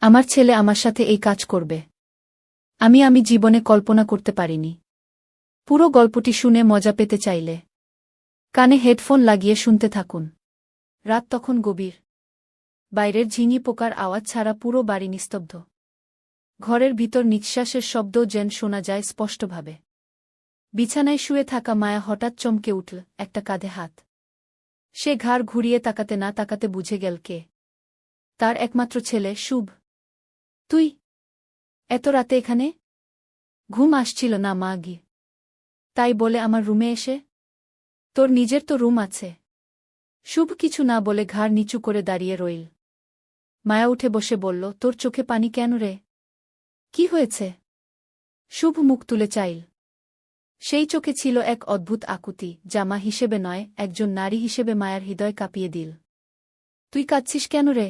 আমার ছেলে আমার সাথে এই কাজ করবে। আমি জীবনে কল্পনা করতে পারিনি। পুরো গল্পটি শুনে মজা পেতে চাইলে কানে হেডফোন লাগিয়ে শুনতে থাকুন। রাত তখন গভীর। বাইরের ঝিঙি পোকার আওয়াজ ছাড়া পুরো বাড়ি নিস্তব্ধ। ঘরের ভিতর নিঃশ্বাসের শব্দও যেন শোনা যায় স্পষ্টভাবে। বিছানায় শুয়ে থাকা মায়া হঠাৎ চমকে উঠল, একটা কাঁধে হাত। সে ঘাড় ঘুরিয়ে তাকাতে না তাকাতে বুঝে গেল কে। তার একমাত্র ছেলে শুভ। তুই এত রাতে এখানে? ঘুম আসছিল না মা গি, তাই বলে আমার রুমে এসে? তোর নিজের তো রুম আছে। শুভ কিছু না বলে ঘাড় নিচু করে দাঁড়িয়ে রইল। মায়া উঠে বসে বলল, তোর চোখে পানি কেন রে? কি হয়েছে? শুভ মুখ তুলে চাইল। সেই চোখে ছিল এক অদ্ভুত আকুতি, যা মা হিসেবে নয়, একজন নারী হিসেবে মায়ার হৃদয় কাঁপিয়ে দিল। তুই কাঁদছিস কেন রে?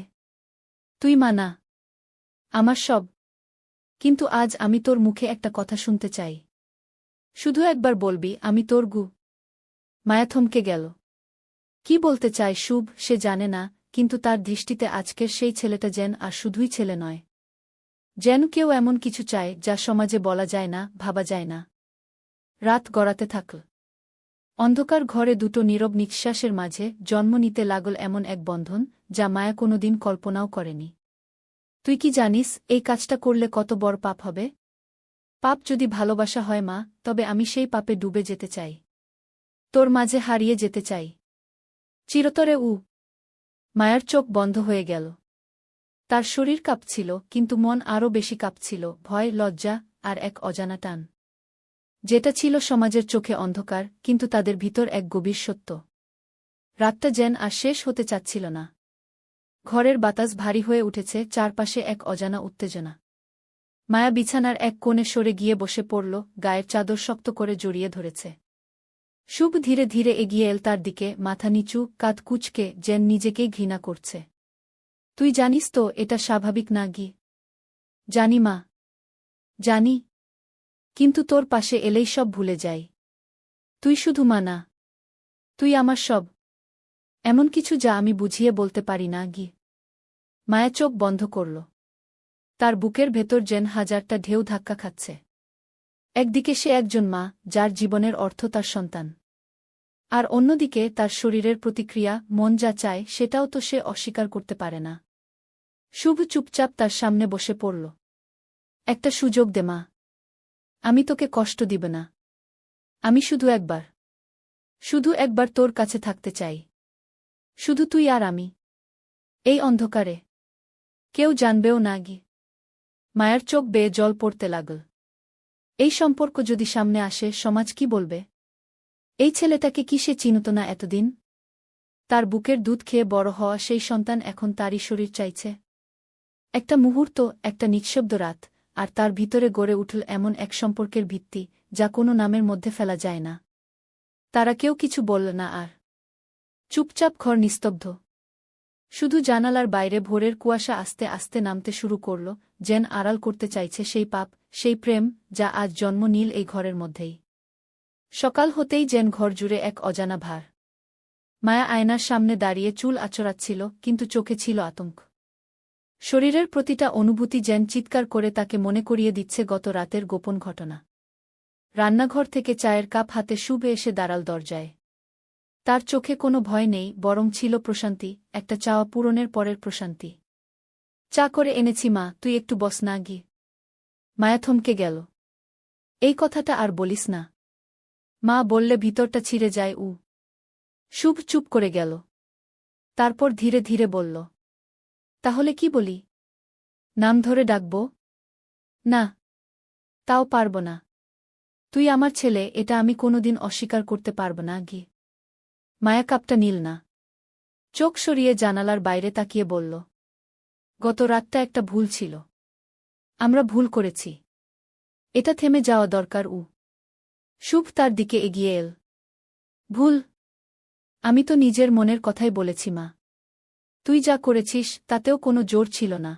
তুই মা না, আমার সব। কিন্তু আজ আমি তোর মুখে একটা কথা শুনতে চাই। শুধু একবার বলবি, আমি তোর গু। মায়া থমকে গেল। কি বলতে চায় শুভ সে জানে না, কিন্তু তার দৃষ্টিতে আজকের সেই ছেলেটা যেন আর শুধুই ছেলে নয়, যেন কেউ এমন কিছু চায় যা সমাজে বলা যায় না, ভাবা যায় না। রাত গড়াতে থাকল। অন্ধকার ঘরে দুটো নীরব নিঃশ্বাসের মাঝে জন্ম নিতে লাগল এমন এক বন্ধন, যা মায়া কোনোদিন কল্পনাও করেনি। তুই কি জানিস এই কাজটা করলে কত বড় পাপ হবে? পাপ যদি ভালোবাসা হয় মা, তবে আমি সেই পাপে ডুবে যেতে চাই। তোর মাঝে হারিয়ে যেতে চাই চিরতরে। মায়ার চোখ বন্ধ হয়ে গেল। তার শরীর কাঁপছিল, কিন্তু মন আরও বেশি কাঁপছিল, ভয়, লজ্জা আর এক অজানা টান, যেটা ছিল সমাজের চোখে অন্ধকার, কিন্তু তাদের ভিতর এক গভীর সত্য। রাতটা যেন আর শেষ হতে চাচ্ছিল না। ঘরের বাতাস ভারী হয়ে উঠেছে, চারপাশে এক অজানা উত্তেজনা। মায়া বিছানার এক কোণে সরে গিয়ে বসে পড়ল, গায়ের চাদর শক্ত করে জড়িয়ে ধরেছে। শুভ ধীরে ধীরে এগিয়ে এল তার দিকে, মাথা নিচু, কাঁধ কুঁচকে, যেন নিজেকেই ঘৃণা করছে। তুই জানিস তো এটা স্বাভাবিক না গি? জানি মা, জানি। কিন্তু তোর পাশে এলেই সব ভুলে যাই। তুই শুধু মা না, তুই আমার সব। এমন কিছু যা আমি বুঝিয়ে বলতে পারি না গি। মায়া চোখ বন্ধ করল। তার বুকের ভেতর যেন হাজারটা ঢেউ ধাক্কা খাচ্ছে। একদিকে সে একজন মা, যার জীবনের অর্থ তার সন্তান। আর অন্যদিকে তার শরীরের প্রতিক্রিয়া, মন যা চায় সেটাও তো সে অস্বীকার করতে পারে না। শুভ চুপচাপ তার সামনে বসে পড়ল। একটা সুযোগ দে মা, আমি তোকে কষ্ট দিব না। আমি শুধু একবার তোর কাছে থাকতে চাই। শুধু তুই আর আমি, এই অন্ধকারে। কেউ জানবেও না গি। মায়ার চোখ বেয়ে জল পড়তে লাগল। এই সম্পর্ক যদি সামনে আসে, সমাজ কি বলবে? এই ছেলেটাকে কি সে চিনত না এতদিন? তার বুকের দুধ খেয়ে বড় হওয়া সেই সন্তান এখন তারই শরীর চাইছে। একটা মুহূর্ত, একটা নিঃশব্দ রাত, আর তার ভিতরে গড়ে উঠল এমন এক সম্পর্কের ভিত্তি, যা কোনো নামের মধ্যে ফেলা যায় না। তারা কেউ কিছু বলল না আর। চুপচাপ ঘর নিস্তব্ধ। শুধু জানালার বাইরে ভোরের কুয়াশা আস্তে আস্তে নামতে শুরু করল, যেন আড়াল করতে চাইছে সেই পাপ, সেই প্রেম, যা আজ জন্ম নিল এই ঘরের মধ্যেই। সকাল হতেই যেন ঘর জুড়ে এক অজানা ভার। মায়া আয়নার সামনে দাঁড়িয়ে চুল আঁচড়াচ্ছিল, কিন্তু চোখে ছিল আতঙ্ক। শরীরের প্রতিটা অনুভূতি যেন চিৎকার করে তাকে মনে করিয়ে দিচ্ছে গত রাতের গোপন ঘটনা। রান্নাঘর থেকে চায়ের কাপ হাতে শুভ এসে দাঁড়াল দরজায়। তার চোখে কোনো ভয় নেই, বরং ছিল প্রশান্তি, একটা চাওয়া পূরণের পরের প্রশান্তি। চা করে এনেছি মা, তুই একটু বস না গি। মায়া থমকে গেল। এই কথাটা আর বলিস না। মা বললে ভিতরটা ছিঁড়ে যায়। শুভ চুপ করে গেল। তারপর ধীরে ধীরে বলল, তাহলে কি বলি? নাম ধরে ডাকব? না, তাও পারব না। তুই আমার ছেলে, এটা আমি কোনোদিন অস্বীকার করতে পারব না গি। মায়া কাপটা নিল না। চোখ সরিয়ে জানালার বাইরে তাকিয়ে বলল, গত রাতটা একটা ভুল ছিল। আমরা ভুল করেছি। এটা থেমে যাওয়া দরকার। শুভ তার দিকে এগিয়ে এল। ভুল? আমি তো নিজের মনের কথাই বলেছি মা। তুই যা করেছিস তাতেও কোনো জোর ছিল না।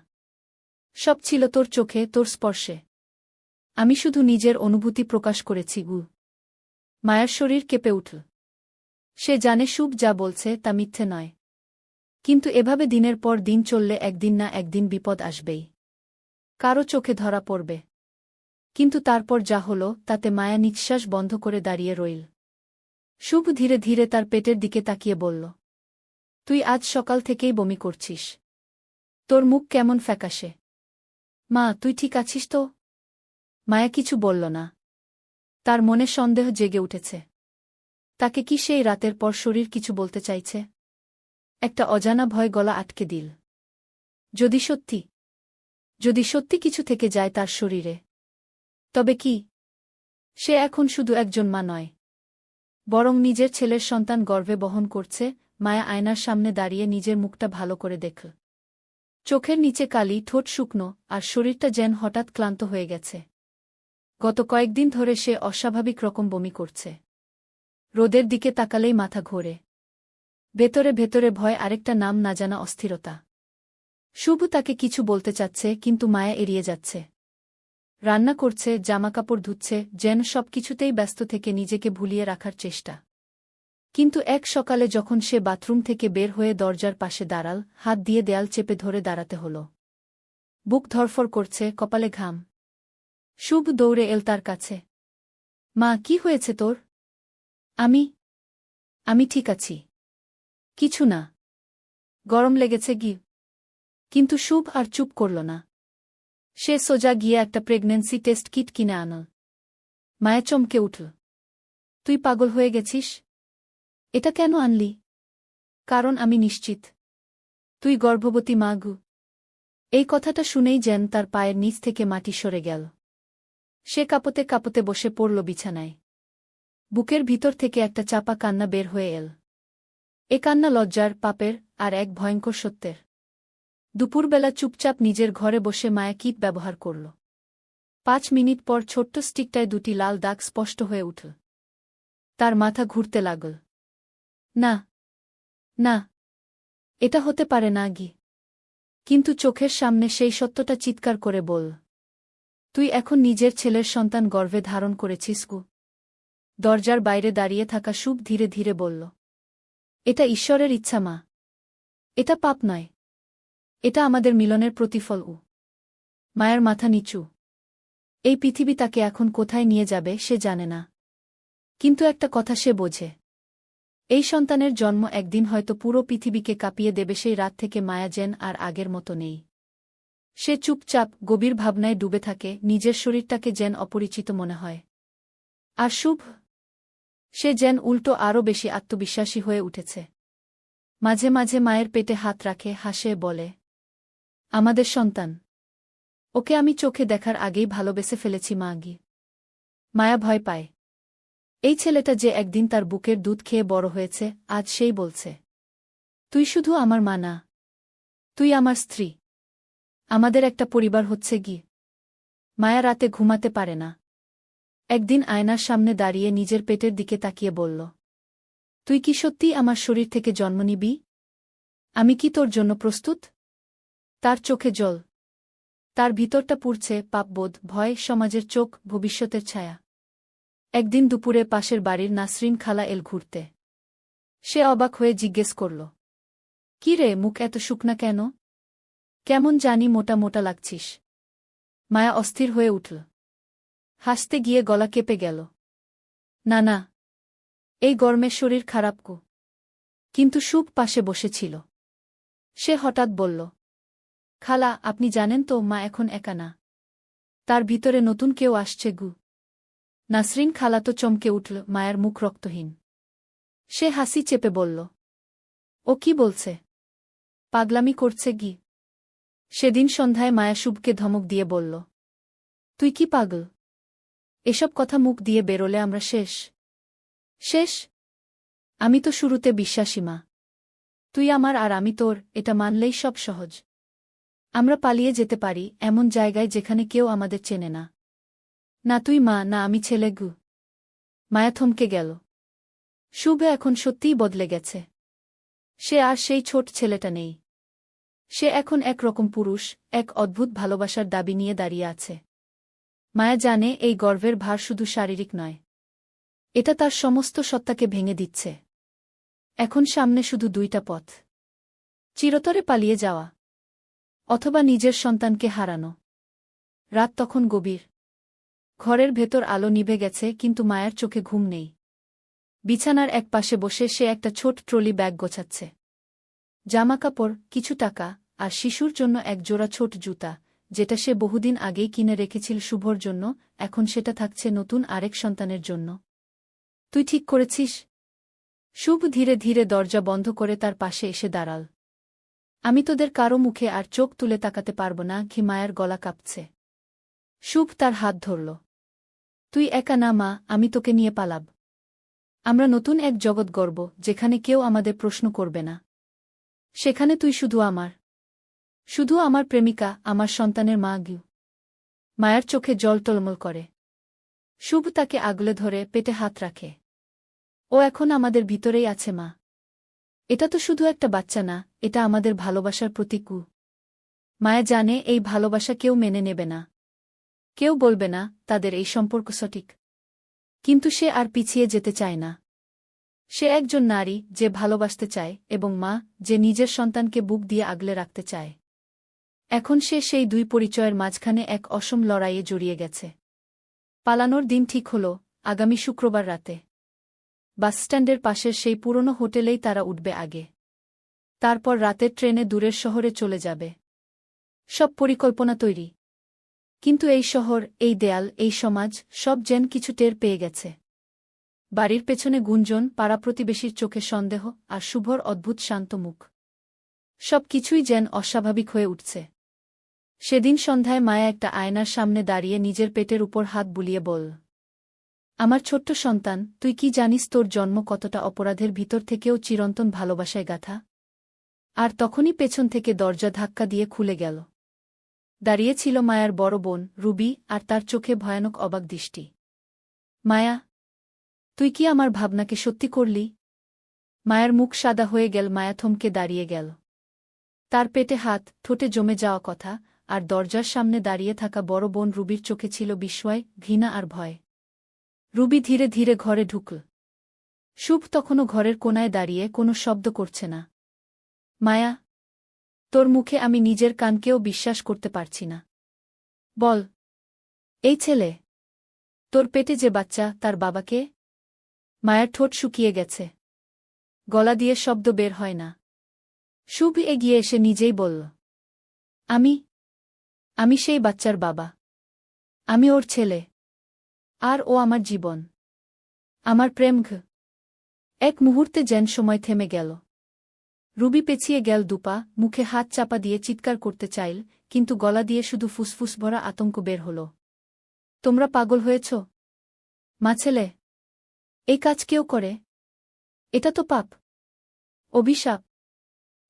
সব ছিল তোর চোখে, তোর স্পর্শে। আমি শুধু নিজের অনুভূতি প্রকাশ করেছি। মায়ার শরীর কেঁপে উঠল। সে জানে শুভ যা বলছে তা মিথ্যে নয়। কিন্তু এভাবে দিনের পর দিন চললে একদিন না একদিন বিপদ আসবেই। কারো চোখে ধরা পড়বে। কিন্তু তারপর যা হলো তাতে মায়া নিঃশ্বাস বন্ধ করে দাঁড়িয়ে রইল। শুভ ধীরে ধীরে তার পেটের দিকে তাকিয়ে বলল, তুই আজ সকাল থেকেই বমি করছিস। তোর মুখ কেমন ফ্যাকাশে। মা, তুই ঠিক আছিস তো? মায়া কিছু বলল না। তার মনে সন্দেহ জেগে উঠেছে। তাকে কি সেই রাতের পর শরীর কিছু বলতে চাইছে? একটা অজানা ভয় গলা আটকে দিল। যদি সত্যি কিছু থেকে যায় তার শরীরে, তবে কি? সে এখন শুধু একজন মা নয়, বরং নিজের ছেলের সন্তান গর্ভে বহন করছে। মায়া আয়নার সামনে দাঁড়িয়ে নিজের মুখটা ভালো করে দেখল। চোখের নিচে কালি, ঠোঁট শুকনো, আর শরীরটা যেন হঠাৎ ক্লান্ত হয়ে গেছে। গত কয়েকদিন ধরে সে অস্বাভাবিক রকম বমি করছে। রোদের দিকে তাকালেই মাথা ঘোরে। ভেতরে ভেতরে ভয়, আরেকটা নাম না জানা অস্থিরতা। শুভ তাকে কিছু বলতে চাচ্ছে, কিন্তু মায়া এড়িয়ে যাচ্ছে। রান্না করছে, জামাকাপড় ধুচ্ছে, যেন সবকিছুতেই ব্যস্ত থেকে নিজেকে ভুলিয়ে রাখার চেষ্টা। কিন্তু এক সকালে যখন সে বাথরুম থেকে বের হয়ে দরজার পাশে দাঁড়াল, হাত দিয়ে দেয়াল চেপে ধরে দাঁড়াতে হল। বুক ধরফর করছে, কপালে ঘাম। শুভ দৌড়ে এল তার কাছে। মা, কি হয়েছে তোর? আমি ঠিক আছি। কিছু না। গরম লেগেছে কি? কিন্তু শুভ আর চুপ করল না। সে সোজা গিয়ে একটা প্রেগন্যান্সি টেস্ট কিট কিনে আনল। মায়া চমকে উঠল। তুই পাগল হয়ে গেছিস? এটা কেন আনলি? কারণ আমি নিশ্চিত তুই গর্ভবতী মা গু। এই কথাটা শুনেই যেন তার পায়ের নিচ থেকে মাটি সরে গেল। সে কাঁপতে কাঁপতে বসে পড়ল বিছানায়। বুকের ভিতর থেকে একটা চাপা কান্না বের হয়ে এল। এ কান্না লজ্জার, পাপের, আর এক ভয়ঙ্কর সত্যের। দুপুরবেলা চুপচাপ নিজের ঘরে বসে মায়া কিট ব্যবহার করল। 5 মিনিট পর ছোট্ট স্টিকটায় 2টি লাল দাগ স্পষ্ট হয়ে উঠল। তার মাথা ঘুরতে লাগল। না, না, এটা হতে পারে না গি। কিন্তু চোখের সামনে সেই সত্যটা চিৎকার করে বল, তুই এখন নিজের ছেলের সন্তান গর্ভে ধারণ করেছিস গু। দরজার বাইরে দাঁড়িয়ে থাকা শুভ ধীরে ধীরে বলল, এটা ঈশ্বরের ইচ্ছা মা। এটা পাপ নয়। এটা আমাদের মিলনের প্রতিফল। মায়ের মাথা নিচু। এই পৃথিবী তাকে এখন কোথায় নিয়ে যাবে সে জানে না। কিন্তু একটা কথা সে বোঝে, এই সন্তানের জন্ম একদিন হয়তো পুরো পৃথিবীকে কাঁপিয়ে দেবে। সেই রাত থেকে মায়া যেন আর আগের মতো নেই। সে চুপচাপ গভীর ভাবনায় ডুবে থাকে, নিজের শরীরটাকে যেন অপরিচিত মনে হয়। আর শুভ, সে যেন উল্টো আরও বেশি আত্মবিশ্বাসী হয়ে উঠেছে। মাঝে মাঝে মায়ের পেটে হাত রাখে, হাসে, বলে, আমাদের সন্তান। ওকে আমি চোখে দেখার আগেই ভালোবেসে ফেলেছি মা গি। মায়া ভয় পায়। এই ছেলেটা যে একদিন তার বুকের দুধ খেয়ে বড় হয়েছে, আজ সেই বলছে, তুই শুধু আমার মা না, তুই আমার স্ত্রী। আমাদের একটা পরিবার হচ্ছে গি। মায়া রাতে ঘুমাতে পারে না। একদিন আয়নার সামনে দাঁড়িয়ে নিজের পেটের দিকে তাকিয়ে বলল, তুই কি সত্যিই আমার শরীর থেকে জন্ম নিবি? আমি কি তোর জন্য প্রস্তুত? তার চোখে জল। তার ভিতরটা পুড়ছে, পাপবোধ, ভয়, সমাজের চোখ, ভবিষ্যতের ছায়া। একদিন দুপুরে পাশের বাড়ির নাসরিন খালা এল ঘুরতে। সে অবাক হয়ে জিজ্ঞেস করল, কি রে, মুখ এত শুকনা কেন? কেমন জানি মোটা মোটা লাগছিস। মায়া অস্থির হয়ে উঠল। হাসতে গিয়ে গলা কেঁপে গেল। না না, এই গরমে শরীর খারাপ কো। কিন্তু শুভ পাশে বসেছিল। সে হঠাৎ বলল, খালা, আপনি জানেন তো মা এখন একা না। তার ভিতরে নতুন কেউ আসছে গু। নাসরিন খালা তো চমকে উঠল, মায়ের মুখ রক্তহীন। সে হাসি চেপে বলল, ও কি বলছে? পাগলামি করছে গি। সেদিন সন্ধ্যায় মায়া শুভকে ধমক দিয়ে বলল, তুই কি পাগল? এসব কথা মুখ দিয়ে বেরোলে আমরা শেষ। শেষ? আমি তো শুরুতে বিশ্বাসী মা। তুই আমার আর আমি তোর, এটা মানলেই সব সহজ। আমরা পালিয়ে যেতে পারি এমন জায়গায় যেখানে কেউ আমাদের চেনে না। না তুই মা, না আমি ছেলে গু। মায়া থমকে গেল। শুভ এখন সত্যিই বদলে গেছে। সে আর সেই ছোট ছেলেটা নেই। সে এখন একরকম পুরুষ, এক অদ্ভুত ভালোবাসার দাবি নিয়ে দাঁড়িয়ে আছে। মায়া জানে এই গর্ভের ভার শুধু শারীরিক নয়। এটা তার সমস্ত সত্তাকে ভেঙে দিচ্ছে। এখন সামনে শুধু 2টা পথ। চিরতরে পালিয়ে যাওয়া, অথবা নিজের সন্তানকে হারানো। রাত তখন গভীর। ঘরের ভেতর আলো নিভে গেছে, কিন্তু মায়ার চোখে ঘুম নেই। বিছানার এক পাশে বসে সে একটা ছোট ট্রলি ব্যাগ গোছাচ্ছে। জামাকাপড়, কিছু টাকা, আর শিশুর জন্য এক জোড়া ছোট জুতা, যেটা সে বহুদিন আগেই কিনে রেখেছিল শুভর জন্য, এখন সেটা থাকছে নতুন আরেক সন্তানের জন্য। তুই ঠিক করেছিস? শুভ ধীরে ধীরে দরজা বন্ধ করে তার পাশে এসে দাঁড়াল। আমি তোদের কারো মুখে আর চোখ তুলে তাকাতে পারব না। ঘি মায়ের গলা কাঁপছে। শুভ তার হাত ধরল। তুই একা না মা, আমি তোকে নিয়ে পালাব। আমরা নতুন এক জগৎ গড়ব, যেখানে কেউ আমাদের প্রশ্ন করবে না। সেখানে তুই শুধু আমার, শুধু আমার প্রেমিকা, আমার সন্তানের মা। গিউ মায়ের চোখে জল টলমল করে। শুভ তাকে আগলে ধরে পেটে হাত রাখে। ও এখন আমাদের ভিতরেই আছে মা। এটা তো শুধু একটা বাচ্চা না, এটা আমাদের ভালোবাসার প্রতীক। মায়া জানে এই ভালোবাসা কেউ মেনে নেবে না। কেউ বলবে না তাদের এই সম্পর্ক সঠিক। কিন্তু সে আর পিছিয়ে যেতে চায় না। সে একজন নারী যে ভালোবাসতে চায়, এবং মা যে নিজের সন্তানকে বুক দিয়ে আগলে রাখতে চায়। এখন সে সেই দুই পরিচয়ের মাঝখানে এক অসম লড়াইয়ে জড়িয়ে গেছে। পালানোর দিন ঠিক হল আগামী শুক্রবার রাতে। বাসস্ট্যান্ডের পাশের সেই পুরনো হোটেলেই তারা উঠবে আগে। তারপর রাতের ট্রেনে দূরের শহরে চলে যাবে। সব পরিকল্পনা তৈরি। কিন্তু এই শহর, এই দেয়াল, এই সমাজ, সব যেন কিছু টের পেয়ে গেছে। বাড়ির পেছনে গুঞ্জন, পাড়া প্রতিবেশীর চোখে সন্দেহ, আর শুভর অদ্ভুত শান্ত মুখ। সব কিছুই যেন অস্বাভাবিক হয়ে উঠছে। সেদিন সন্ধ্যায় মায়া একটা আয়নার সামনে দাঁড়িয়ে নিজের পেটের উপর হাত বুলিয়ে বল, আমার ছোট্ট সন্তান, তুই কি জানিস তোর জন্ম কতটা অপরাধের ভিতর থেকেও চিরন্তন ভালোবাসায় গাথা? আর তখনই পেছন থেকে দরজা ধাক্কা দিয়ে খুলে গেল। দাঁড়িয়ে ছিল মায়ার বড় বোন রুবি, আর তার চোখে ভয়ানক অবাক দৃষ্টি। মায়া, তুই কি আমার ভাবনাকে সত্যি করলি? মায়ের মুখ সাদা হয়ে গেল। মায়া থমকে দাঁড়িয়ে গেল। তার পেটে হাত, ঠোঁটে জমে যাওয়া কথা, আর দরজার সামনে দাঁড়িয়ে থাকা বড় বোন রুবির চোখে ছিল বিস্ময়, ঘৃণা আর ভয়। রুবি ধীরে ধীরে ঘরে ঢুকল। শুভ তখনও ঘরের কোনায় দাঁড়িয়ে কোনো শব্দ করছে না। মায়া, তোর মুখে আমি নিজের কানকেও বিশ্বাস করতে পারছি না। বল, এই ছেলে, তোর পেটে যে বাচ্চা, তার বাবাকে? মায়ের ঠোঁট শুকিয়ে গেছে। গলা দিয়ে শব্দ বের হয় না। শুভ এগিয়ে এসে নিজেই বলল, আমি সেই বাচ্চার বাবা। আমি ওর ছেলে। আর ও আমার জীবন, আমার প্রেম। এক মুহূর্তে যেন সময় থেমে গেল। রুবি পেছিয়ে গেল দুপা, মুখে হাত চাপা দিয়ে চিৎকার করতে চাইল, কিন্তু গলা দিয়ে শুধু ফুসফুস ভরা আতঙ্ক বের হল। তোমরা পাগল হয়েছ? মা, ছেলে, এই কাজ কেউ করে? এটা তো পাপ, অভিশাপ।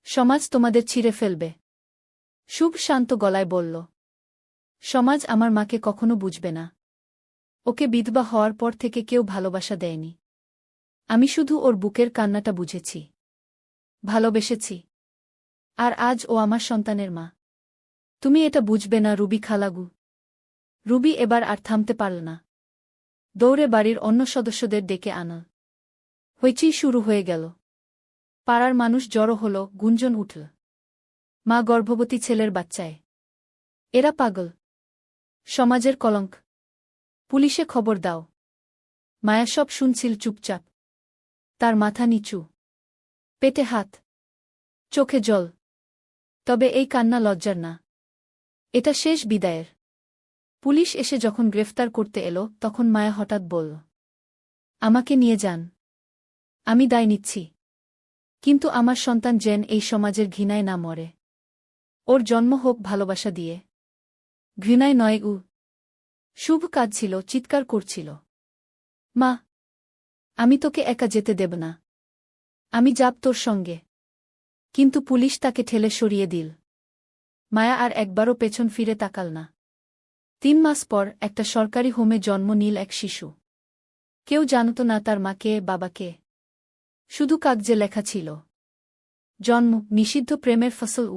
সমাজ তোমাদের ছিঁড়ে ফেলবে। শুভ শান্ত গলায় বলল, সমাজ আমার মাকে কখনো বুঝবে না। ওকে বিধবা হওয়ার পর থেকে কেউ ভালোবাসা দেয়নি। আমি শুধু ওর বুকের কান্নাটা বুঝেছি, ভালোবেসেছি। আর আজ ও আমার সন্তানের মা। তুমি এটা বুঝবে না রুবি খালাগু। রুবি এবার আর থামতে পারল না। দৌড়ে বাড়ির অন্য সদস্যদের ডেকে আনা। হইচই শুরু হয়ে গেল। পাড়ার মানুষ জড়ো হল, গুঞ্জন উঠল। মা গর্ভবতী ছেলের বাচ্চায়। এরা পাগল। সমাজের কলঙ্ক। পুলিশে খবর দাও। মায়া সব শুনছিল চুপচাপ। তার মাথা নিচু, পেটে হাত, চোখে জল। তবে এই কান্না লজ্জার না। এটা শেষ বিদায়ের। পুলিশ এসে যখন গ্রেফতার করতে এলো, তখন মায়া হঠাৎ বলল, আমাকে নিয়ে যান। আমি দায় নিচ্ছি। কিন্তু আমার সন্তান যেন এই সমাজের ঘৃণায় না মরে। ওর জন্ম হোক ভালোবাসা দিয়ে, ঘৃণায় নয়। শুভ কাঁদছিল, চিৎকার করছিল, মা, আমি তোকে একা যেতে দেব না। আমি যাব তোর সঙ্গে। কিন্তু পুলিশ তাকে ঠেলে সরিয়ে দিল। মায়া আর একবারও পেছন ফিরে তাকাল না। 3 মাস পর একটা সরকারি হোমে জন্ম নিল এক শিশু। কেউ জানত না তার মাকে, বাবাকে। শুধু কাগজে লেখা ছিল, জন্ম নিষিদ্ধ প্রেমের ফসল।